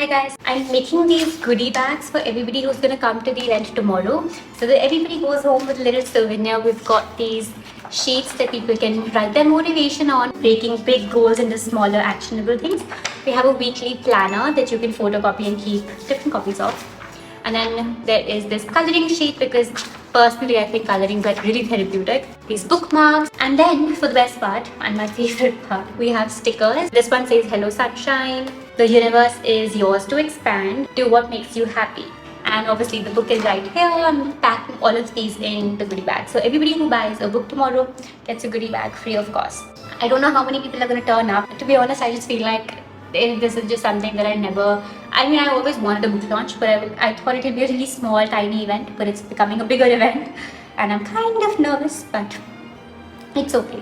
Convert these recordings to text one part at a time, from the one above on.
Hi guys, I'm making these goodie bags for everybody who's gonna come to the event tomorrow. So that everybody goes home with a little souvenir. We've got these sheets that people can write their motivation on, breaking big goals into smaller actionable things. We have a weekly planner that you can photocopy and keep different copies of. And then there is this coloring sheet because personally I think coloring is like really therapeutic. These bookmarks, and then for the best part and my favorite part, we have stickers. This one says hello sunshine. The universe is yours to expand. Do what makes you happy. And obviously the book is right here. I'm packing all of these in the goodie bag. So everybody who buys a book tomorrow gets a goodie bag free of cost. I don't know how many people are going to turn up. To be honest, I just feel like this is just something that I always wanted a book launch, but I thought it would be a really small, tiny event, but it's becoming a bigger event. And I'm kind of nervous, but it's okay.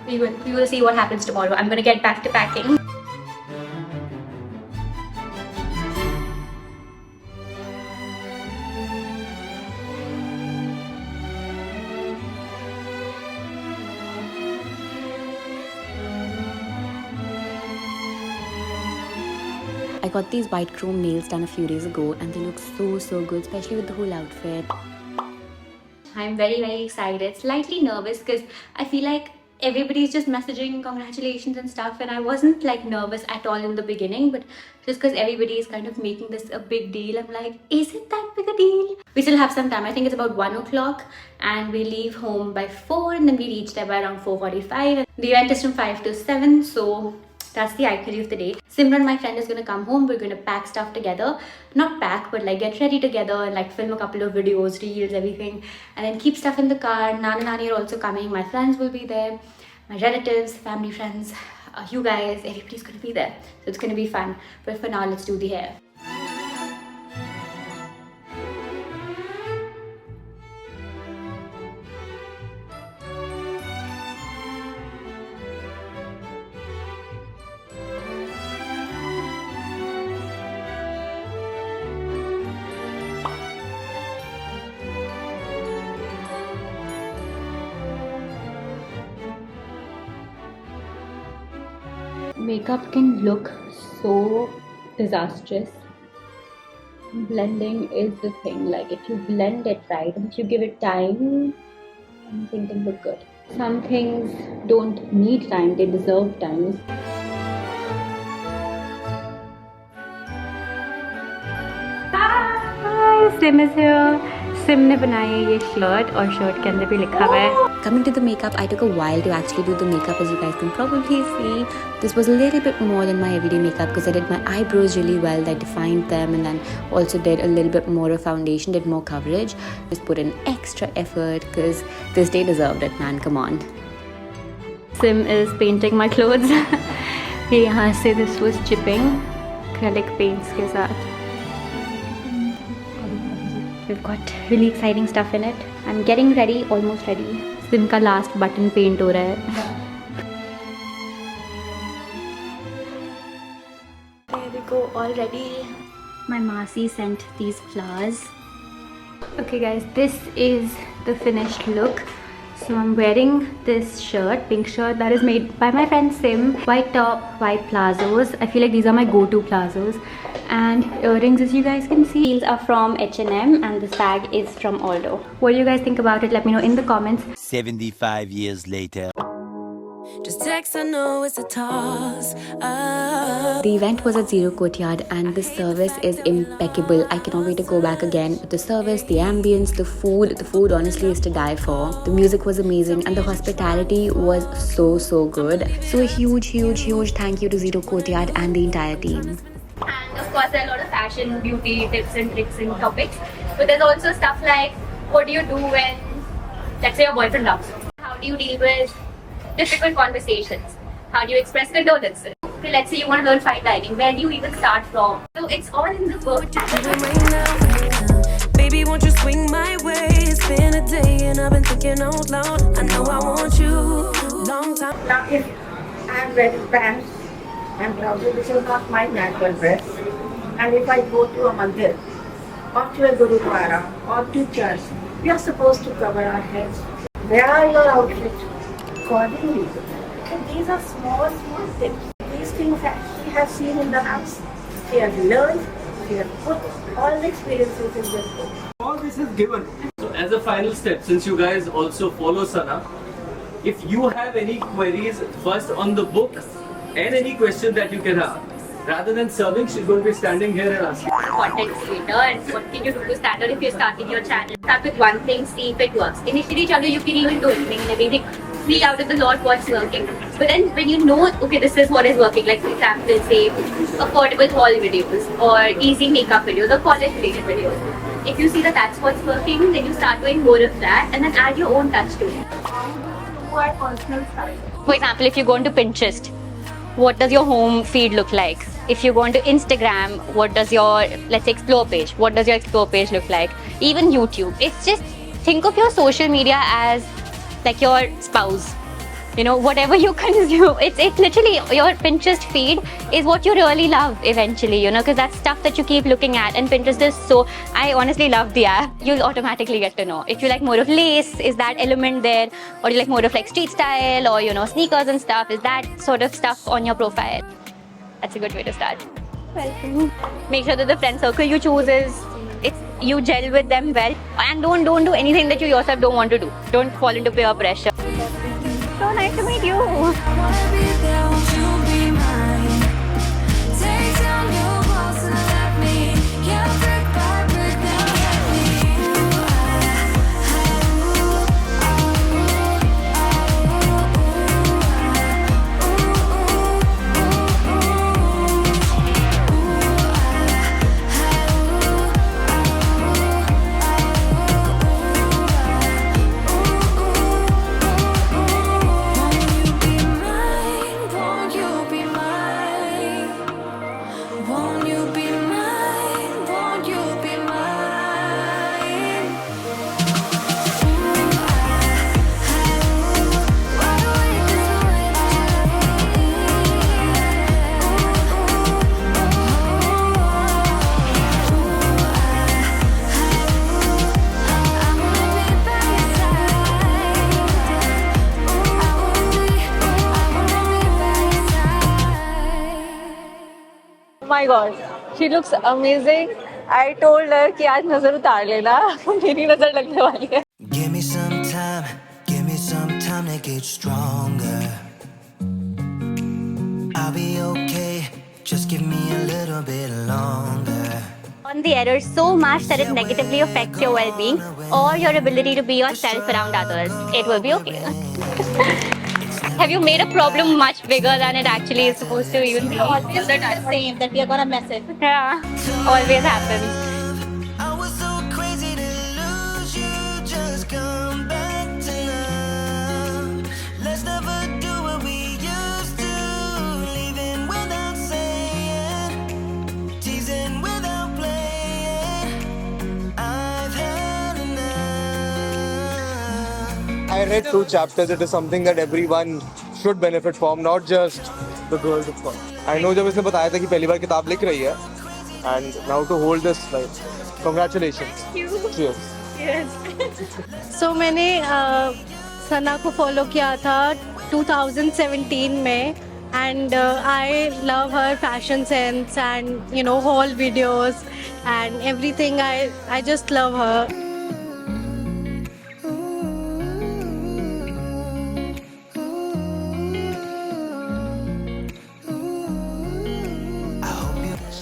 We will see what happens tomorrow. I'm going to get back to packing. I got these white chrome nails done a few days ago and they look so good, especially with the whole outfit. I'm very excited, slightly nervous because I feel like everybody's just messaging congratulations and stuff, and I wasn't like nervous at all in the beginning, but just because everybody is kind of making this a big deal, I'm like, is it that big a deal? We still have some time. I think it's about 1 o'clock and we leave home by 4 and then we reach there by around 4:45. The event is from 5 to 7, so that's the itinerary of the day. Simran, my friend, is gonna come home. We're gonna pack stuff together. Not pack, but like get ready together and like film a couple of videos, reels, everything. And then keep stuff in the car. Nana Nani are also coming. My friends will be there. My relatives, family, friends, you guys, everybody's gonna be there. So it's gonna be fun. But for now, let's do the hair. Makeup can look so disastrous. Blending is the thing. Like if you blend it right and if you give it time, anything can look good. Some things don't need time, they deserve time. Hi, Sim is here. Sim ने बनाई है ये shirt और shirt के अंदर भी लिखा हुआ है. Coming to the makeup, I took a while to actually do the makeup, as you guys can probably see. This was a little bit more than my everyday makeup because I did my eyebrows really well. I defined them and then also did a little bit more of foundation, did more coverage. Just put in extra effort because this day deserved it, man. Come on. Sim is painting my clothes. ये यहाँ से this was chipping acrylic paints के साथ. We've got really exciting stuff in it. I'm getting ready, almost ready. Sim का last button paint हो रहा है. There we go, all ready. My Masi sent these flowers. Okay guys, this is the finished look. So I'm wearing this shirt, pink shirt that is made by my friend Sim. White top, white plazos. I feel like these are my go-to plazos. And earrings, as you guys can see. Heels are from H&M and this bag is from Aldo. What do you guys think about it? Let me know in the comments. 75 years later. Just text, I know it's a toss. The event was at Zero Courtyard and the service is impeccable. I cannot wait to go back again. The service, the ambience, the food honestly is to die for. The music was amazing and the hospitality was so good. So a huge thank you to Zero Courtyard and the entire team. And of course there are a lot of fashion, beauty tips and tricks and topics. But there's also stuff like, what do you do when, let's say, your boyfriend dumps you? How do you deal with difficult conversations? How do you express condolences? Okay, let's say you want to learn fine dining. Where do you even start from? So it's all in the book. Right now, baby, won't you swing my way? It's been a day and I've been thinking out loud. I know I want you long time. Now if I'm wearing pants and trousers, this is not my natural dress. And if I go to a mandir or to a gurudwara or to church, we are supposed to cover our heads. Wear your outfit accordingly. And these are small tips. These things that he has seen in the house. She has learned, she has put all the experiences in this book. All this is given. So as a final step, since you guys also follow Sana, if you have any queries first on the book and any question that you can have, rather than serving, she's going to be standing here and asking. Content creator, and what can you do to stand out if you're starting your channel? Start with one thing, see if it works. Initially, you can even do anything and everything. See out of the lot what's working. But then when you know, okay, this is what is working, like for example, say affordable haul videos or easy makeup videos or college related videos. If you see that that's what's working, then you start doing more of that and then add your own touch to it. Who are personal style? For example, if you go into Pinterest, what does your home feed look like? If you go into Instagram, what does your, let's say, explore page, what does your explore page look like? Even YouTube. It's just, think of your social media as like your spouse. You know, whatever you consume, it's literally your Pinterest feed is what you really love eventually, you know, because that's stuff that you keep looking at. And Pinterest is so, I honestly love the app. You'll automatically get to know. If you like more of lace, is that element there? Or you like more of like street style or, you know, sneakers and stuff, is that sort of stuff on your profile? That's a good way to start. Welcome. Make sure that the friend circle you choose is, you gel with them well. And don't do anything that you yourself don't want to do. Don't fall into peer pressure. So nice to meet you. I wanna be there, won't you be mine? Take down your walls and let me, yeah, brick by brick, now let me. Won't you be mine? Won't you be mine? Won't you be mine? Wide awake is the way I wanna be by your side. I wanna be by your side. Oh my god, she looks amazing. I told her कि आज नजर उतार लेना मेरी नजर लगने वाली है. Give me some time to get stronger. I'll be okay, just give me a little bit longer. On the error so much that it negatively affects your well-being or your ability to be yourself around others. It will be okay. Have you made a problem much bigger than it actually is supposed to even be? Always the same that we are gonna mess it. Yeah, always happens. I was so crazy to lose you, just come back to now. Let's never do what we used to, leaving without saying, teasing without playing. I've had enough. I read 2 chapters. It is something that everyone should benefit from, not just the girls, of course. I know जब इसने बताया था कि पहली बार किताब लिख रही है, and now to hold this, like, congratulations. Cheers. So मैंने सना को follow किया था 2017 में, and I love her fashion sense and you know haul videos and everything. I just love her.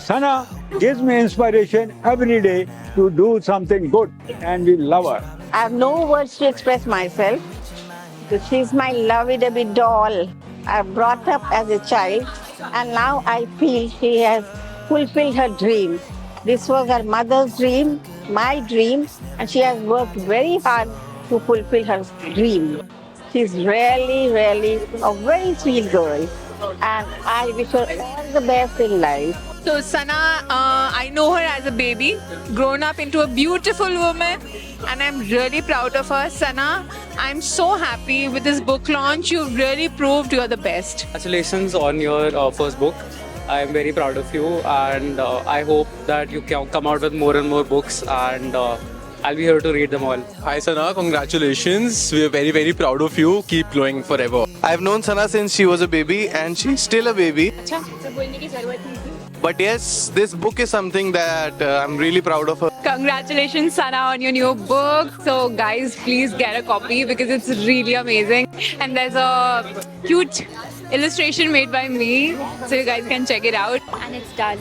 Sana gives me inspiration every day to do something good, and we love her. I have no words to express myself. She's my lovey-dovey doll. I brought up as a child, and now I feel she has fulfilled her dream. This was her mother's dream, my dream, and she has worked very hard to fulfill her dream. She's really, really a very sweet girl, and I wish her all the best in life. So Sana, I know her as a baby, grown up into a beautiful woman, and I'm really proud of her. Sana, I'm so happy with this book launch. You've really proved you're the best. Congratulations on your first book. I'm very proud of you, and I hope that you can come out with more and more books, and I'll be here to read them all. Hi Sana, congratulations. We are very, very proud of you. Keep glowing forever. I've known Sana since she was a baby, and she's still a baby. But yes, this book is something that I'm really proud of her. Congratulations, Sana, on your new book. So, guys, please get a copy because it's really amazing. And there's a cute illustration made by me, so you guys can check it out. And it's done.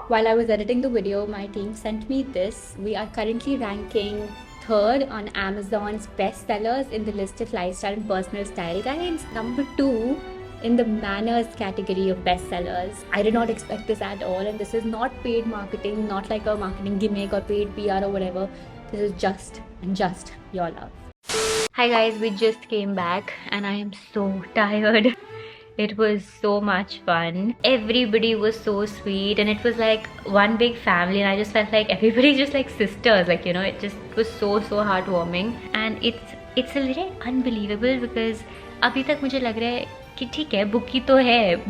While I was editing the video, my team sent me this. We are currently ranking third on Amazon's bestsellers in the list of lifestyle and personal style guides. Number 2 in the manners category of bestsellers. I did not expect this at all, and this is not paid marketing, not like a marketing gimmick or paid PR or whatever. This is just your love. Hi guys, we just came back and I am so tired. It was so much fun. Everybody was so sweet and it was like one big family, and I just felt like everybody's just like sisters, like, you know, it just was so heartwarming. And it's a little unbelievable because अभी तक मुझे लग रहा है कि ठीक है book की तो है,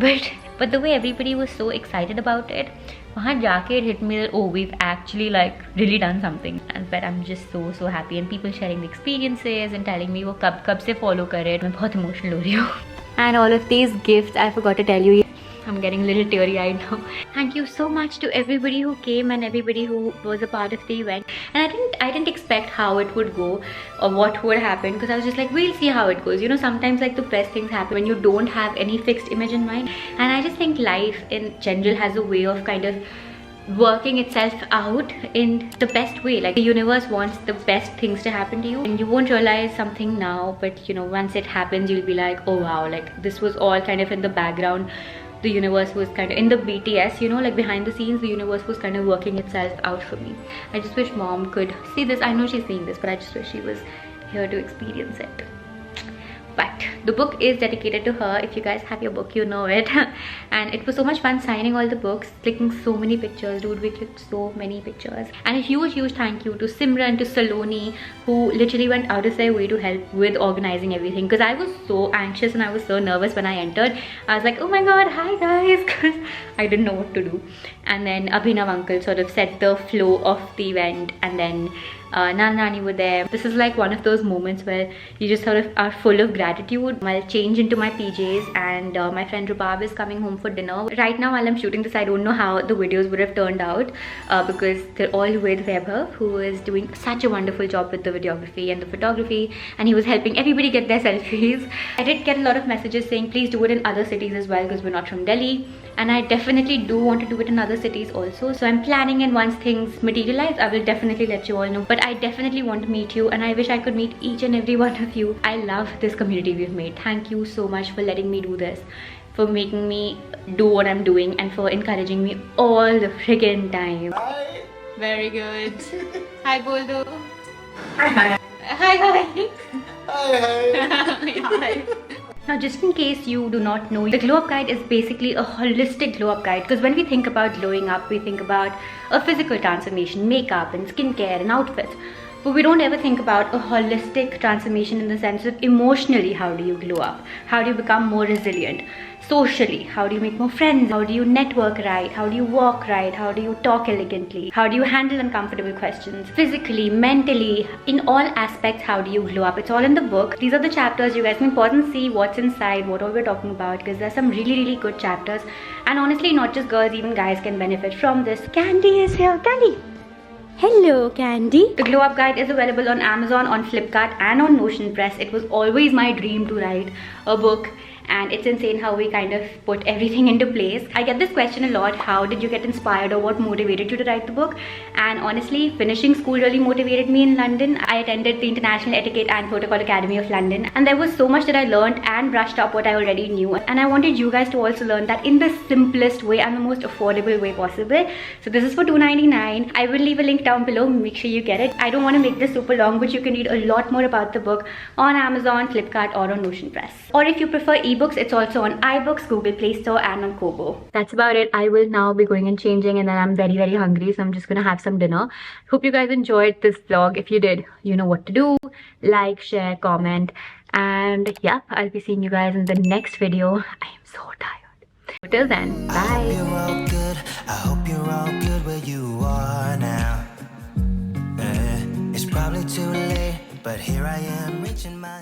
but the way everybody was so excited about it, वहाँ जाके it hit me that oh, we've actually like really done something. And but I'm just so happy, and people sharing the experiences and telling me वो कब से follow कर रहे हैं. मैं बहुत emotional हो रही हूँ. And all of these gifts, I forgot to tell you, I'm getting a little teary-eyed now. Thank you so much to everybody who came and everybody who was a part of the event. And I didn't expect how it would go or what would happen, because I was just like, we'll see how it goes. You know, sometimes like the best things happen when you don't have any fixed image in mind. And I just think life in general has a way of kind of working itself out in the best way. Like the universe wants the best things to happen to you, and you won't realize something now, but you know, once it happens, you'll be like, oh wow, like this was all kind of in the background. The universe was kind of in the BTS, you know, like behind the scenes, the universe was kind of working itself out for me. I just wish mom could see this. I know she's seeing this, but I just wish she was here to experience it. But the book is dedicated to her. If you guys have your book, you know it. And it was so much fun signing all the books, clicking so many pictures. Dude, we clicked so many pictures. And a huge thank you to Simran, to Saloni, who literally went out of their way to help with organizing everything, because I was so anxious and I was so nervous when I entered. I was like, oh my god, hi guys, because I didn't know what to do. And then Abhinav uncle sort of set the flow of the event, and then Nani were there. This is like one of those moments where you just sort of are full of gratitude. I'll change into my PJs, and my friend Rubab is coming home for dinner. Right now while I'm shooting this, I don't know how the videos would have turned out because they're all with Vaibhav, who is doing such a wonderful job with the videography and the photography, and he was helping everybody get their selfies. I did get a lot of messages saying please do it in other cities as well, because we're not from Delhi, and I definitely do want to do it in other cities also. So I'm planning, and once things materialize, I will definitely let you all know. But I definitely want to meet you, and I wish I could meet each and every one of you. I love this community we've made. Thank you so much for letting me do this, for making me do what I'm doing, and for encouraging me all the friggin' time. Hi. Very good. Hi, Boldo. Hi. Hi. Hi. Now, just in case you do not know, the Glow Up Guide is basically a holistic glow up guide, because when we think about glowing up, we think about a physical transformation, makeup and skincare and outfits. But we don't ever think about a holistic transformation in the sense of emotionally, how do you glow up? How do you become more resilient? Socially, how do you make more friends? How do you network right? How do you walk right? How do you talk elegantly? How do you handle uncomfortable questions? Physically, mentally, in all aspects, how do you glow up? It's all in the book. These are the chapters. You guys can pause and see what's inside, what all we're talking about, because there's some really good chapters. And honestly, not just girls, even guys can benefit from this. Candy is here. Candy! Hello, Candy. The Glow Up Guide is available on Amazon, on Flipkart and on Notion Press. It was always my dream to write a book, and it's insane how we kind of put everything into place. I get this question a lot, how did you get inspired or what motivated you to write the book? And honestly, finishing school really motivated me in London. I attended the International Etiquette and Protocol Academy of London, and there was so much that I learned and brushed up what I already knew. And I wanted you guys to also learn that in the simplest way and the most affordable way possible. So this is for $2.99. I will leave a link down below, make sure you get it. I don't want to make this super long, but you can read a lot more about the book on Amazon, Flipkart or on Notion Press. Or if you prefer ebooks, it's also on iBooks, Google Play Store and on Kobo. That's about it. I will now be going and changing, and then I'm very hungry, so I'm just gonna have some dinner. Hope you guys enjoyed this vlog. If you did, you know what to do. Like, share, comment, and yeah, I'll be seeing you guys in the next video. I am so tired. Till then, bye. I hope you're all good. I hope you're all good where you are now. It's probably too late, but here I am reaching my